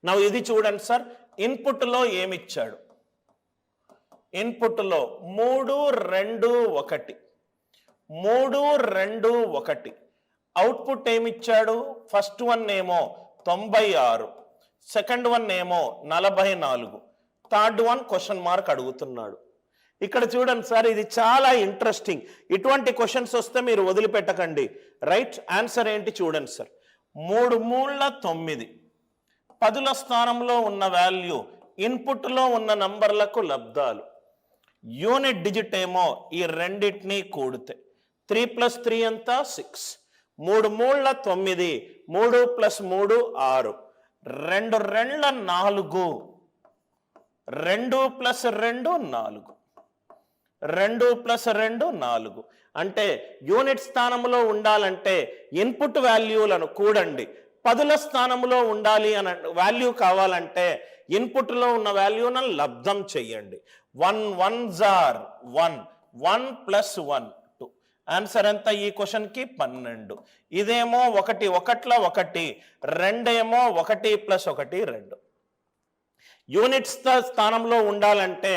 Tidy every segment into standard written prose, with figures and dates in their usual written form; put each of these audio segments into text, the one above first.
నవ్వు ఇది చూడండి సార్, ఇన్పుట్లో ఏమిచ్చాడు? ఇన్పుట్లో 3 2 1 3 2 1. అవుట్పుట్ ఏమిచ్చాడు? ఫస్ట్ వన్ ఏమో 96, సెకండ్ వన్ ఏమో 44, థర్డ్ వన్ క్వశ్చన్ మార్క్ అడుగుతున్నాడు. ఇక్కడ చూడండి సార్, ఇది చాలా ఇంట్రెస్టింగ్. ఇటువంటి క్వశ్చన్స్ వస్తే మీరు వదిలిపెట్టకండి. రైట్ ఆన్సర్ ఏంటి చూడండి సార్, 3 3 9. పదుల స్థానంలో ఉన్న వాల్యూ, ఇన్పుట్లో ఉన్న నంబర్లకు లబ్ధాలు. యూనిట్ డిజిట్ ఏమో ఈ రెండింటినీ కూడితే 3 + 3 ఎంత? 6. 3 3 9, 3 + 3 6, 2 2 4, 2 + 2 4, 2 + 2 4. అంటే యూనిట్ స్థానంలో ఉండాలంటే ఇన్పుట్ వాల్యూలను కూడండి. పదుల స్థానంలో ఉండాలి అని వాల్యూ కావాలంటే ఇన్పుట్లో ఉన్న వాల్యూను లబ్ధం చెయ్యండి. 1 1s are 1, 1 + 1 2. ఆన్సర్ ఎంత ఈ క్వశ్చన్కి? 12. ఇదేమో 1 1 1, రెండేమో 1 + 1 2. యూనిట్ స్థానంలో ఉండాలంటే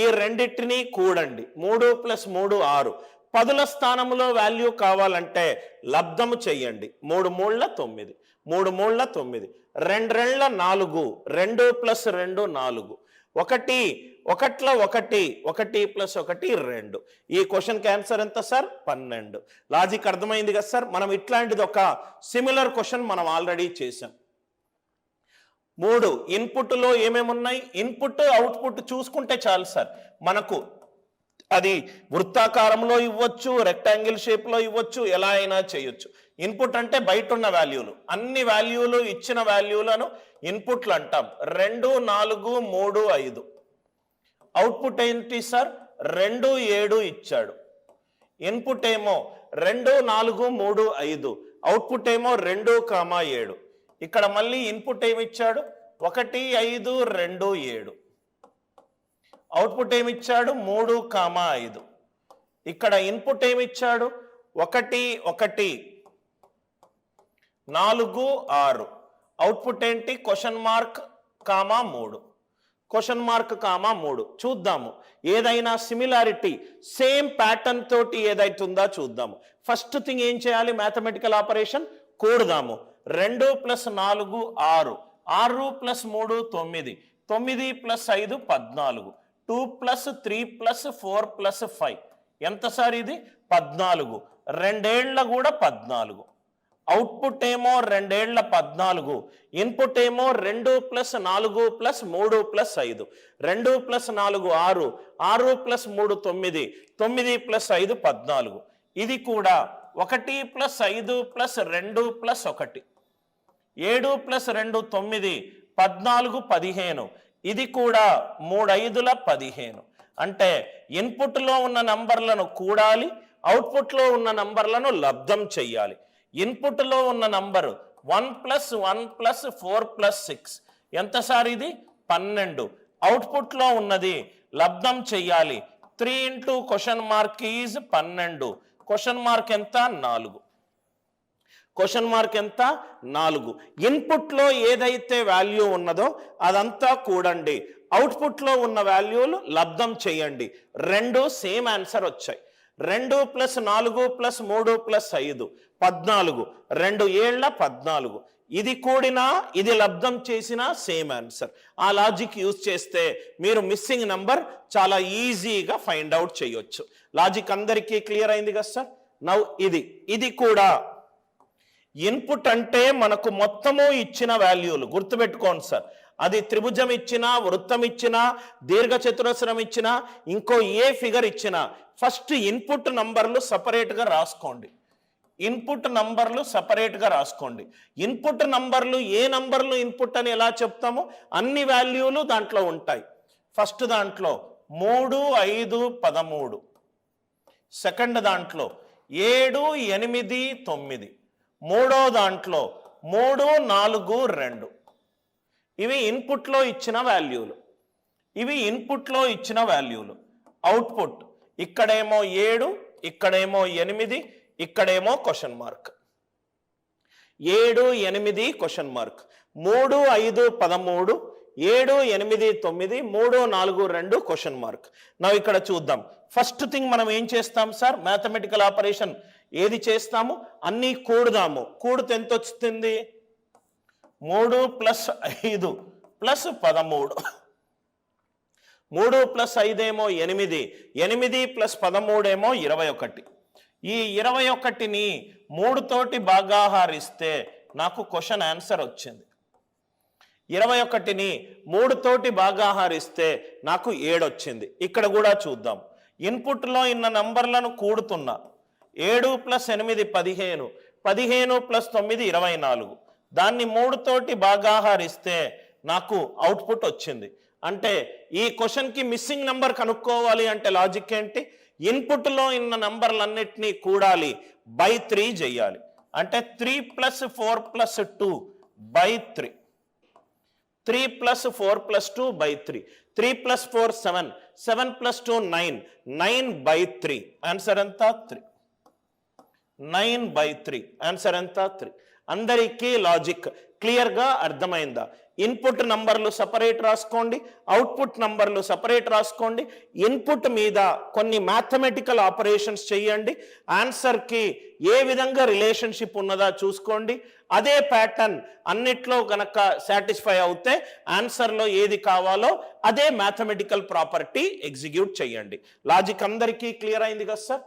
ఈ రెండింటినీ కూడండి. 3 + 3 6. పదుల స్థానంలో వాల్యూ కావాలంటే లబ్ధము చెయ్యండి. 3 3 9, 3 3 9, 2 2 4, 2 + 2 4, 1 1 1, 1 + 1 2. ఈ క్వశ్చన్కి ఆన్సర్ ఎంత సార్? 12. లాజిక్ అర్థమైంది కదా సార్? మనం ఇట్లాంటిది ఒక సిమిలర్ క్వశ్చన్ మనం ఆల్రెడీ చేసాం. 3 ఇన్పుట్లో ఏమేమి ఉన్నాయి? ఇన్పుట్ అవుట్పుట్ చూసుకుంటే చాలు సార్. మనకు అది వృత్తాకారంలో ఇవ్వచ్చు, రెక్టాంగిల్ షేప్లో ఇవ్వచ్చు, ఎలా అయినా చేయొచ్చు. ఇన్పుట్ అంటే బయట ఉన్న వాల్యూలు, అన్ని వాల్యూలు ఇచ్చిన వాల్యూలను ఇన్పుట్లు అంటాం. 2 4 3 5. అవుట్పుట్ ఏంటి సార్? 2 7 ఇచ్చాడు. ఇన్పుట్ ఏమో 2 4 3 5, అవుట్పుట్ ఏమో 2, 7. ఇక్కడ మళ్ళీ ఇన్పుట్ ఏమి ఇచ్చాడు? 1 5 2 7. అవుట్పుట్ ఏమిచ్చాడు? 3, 5. ఇక్కడ ఇన్పుట్ ఏమిచ్చాడు? 1 1 4 6. అవుట్పుట్ ఏంటి? Question mark 3. Question mark 3. చూద్దాము ఏదైనా సిమిలారిటీ సేమ్ ప్యాటర్న్ తోటి ఏదైతుందా చూద్దాము. ఫస్ట్ థింగ్ ఏం చేయాలి? మ్యాథమెటికల్ ఆపరేషన్ కూడదాము. 2 + 4 6, 6 + 3 9, 9 + 5 14, 2 + 3 + 4 + 5. ఎంత సార్ ఇది? 14. రెండేళ్ల కూడా 14. అవుట్పుట్ ఏమో రెండేళ్ల 14. ఇన్పుట్ ఏమో 2 + 4 + 3 + 5. 2 + 4 6, 6 + 3 9, 9 + 5 14. ఇది కూడా 1 + 5 + 2 + 1. 7 + 2 9, 14 15. ఇది కూడా 3 5ల 15. అంటే ఇన్పుట్లో ఉన్న నంబర్లను కూడాలి, అవుట్పుట్లో ఉన్న నంబర్లను లబ్ధం చెయ్యాలి. ఇన్పుట్లో ఉన్న నంబరు 1 + 1 + 4 + 6. ఎంత సార్ ఇది? 12. అవుట్పుట్లో ఉన్నది లబ్ధం చెయ్యాలి. 3 × question mark is 12. Question mark ఎంత? 4. క్వశ్చన్ మార్క్ ఎంత? 4. ఇన్పుట్లో ఏదైతే వాల్యూ ఉన్నదో అదంతా కూడండి, అవుట్పుట్లో ఉన్న వాల్యూలు లబ్ధం చేయండి. 2 సేమ్ ఆన్సర్ వచ్చాయి. 2 + 4 + 3 + 5 14, 2 7 14. ఇది కూడినా ఇది లబ్ధం చేసినా సేమ్ ఆన్సర్. ఆ లాజిక్ యూజ్ చేస్తే మీరు మిస్సింగ్ నంబర్ చాలా ఈజీగా ఫైండ్ అవుట్ చేయొచ్చు. లాజిక్ అందరికీ క్లియర్ అయింది కదా సార్? నౌ ఇది కూడా ఇన్పుట్ అంటే మనకు మొత్తము ఇచ్చిన వాల్యూలు గుర్తుపెట్టుకోండి సార్. అది త్రిభుజం ఇచ్చినా, వృత్తం ఇచ్చినా, దీర్ఘచతురస్రం ఇచ్చినా, ఇంకో ఏ ఫిగర్ ఇచ్చినా ఫస్ట్ ఇన్పుట్ నంబర్లు సపరేట్గా రాసుకోండి. ఇన్పుట్ నంబర్లు సపరేట్గా రాసుకోండి. ఇన్పుట్ నంబర్లు ఏ నంబర్లు ఇన్పుట్ అని ఎలా చెప్తామో అన్ని వాల్యూలు దాంట్లో ఉంటాయి. ఫస్ట్ దాంట్లో 3 5 13, సెకండ్ దాంట్లో 7 8 9, మూడో దాంట్లో 3 4 2. ఇవి ఇన్పుట్లో ఇచ్చిన వాల్యూలు. అవుట్పుట్ ఇక్కడేమో 7, ఇక్కడేమో 8, ఇక్కడేమో question mark. 7 8 question mark. 3 5 13 7 8 9 3 4 2 question mark. నా ఇక్కడ చూద్దాం. ఫస్ట్ థింగ్ మనం ఏం చేస్తాం సార్, మ్యాథమెటికల్ ఆపరేషన్ ఏది చేస్తాము, అన్నీ కూడదాము. కూడితే ఎంత వస్తుంది, 3 + 5 + 13, 3 + 5 ఏమో 8, 8 + 13 ఏమో 21. ఈ 21ని 3 తోటి భాగాహారిస్తే నాకు క్వశ్చన్ ఆన్సర్ వచ్చింది. 21ని 3 తోటి భాగాహారిస్తే నాకు 7 వచ్చింది. ఇక్కడ కూడా చూద్దాం. ఇన్పుట్లో ఇన్న నంబర్లను కూడుతున్నా. 7 + 8 15, 15 + 9 24. దాన్ని 3 తోటి భాగాహారిస్తే నాకు అవుట్పుట్ వచ్చింది. అంటే ఈ క్వశ్చన్కి మిస్సింగ్ నంబర్ కనుక్కోవాలి అంటే లాజిక్ ఏంటి, ఇన్పుట్లో ఇన్న నంబర్లన్నిటినీ కూడాలి, బై 3 చేయాలి. అంటే 3 + 4 + 2 / 3, 3 + 4 + 2 / 3, 3 + 4 7, 7 + 2 9, 9/3. ఆన్సర్ ఎంత 3, 9/3. ఆన్సర్ ఎంత 3. అందరికీ లాజిక్ క్లియర్గా అర్థమైందా? ఇన్పుట్ నంబర్లు సపరేట్ రాసుకోండి, అవుట్పుట్ నంబర్లు సపరేట్ రాసుకోండి. ఇన్పుట్ మీద కొన్ని మ్యాథమెటికల్ ఆపరేషన్స్ చేయండి. ఆన్సర్కి ఏ విధంగా రిలేషన్షిప్ ఉన్నదా చూసుకోండి. అదే ప్యాటర్న్ అన్నిట్లో గనక సాటిస్ఫై అవుతే ఆన్సర్లో ఏది కావాలో అదే మ్యాథమెటికల్ ప్రాపర్టీ ఎగ్జిక్యూట్ చేయండి. లాజిక్ అందరికీ క్లియర్ అయింది కదా సార్?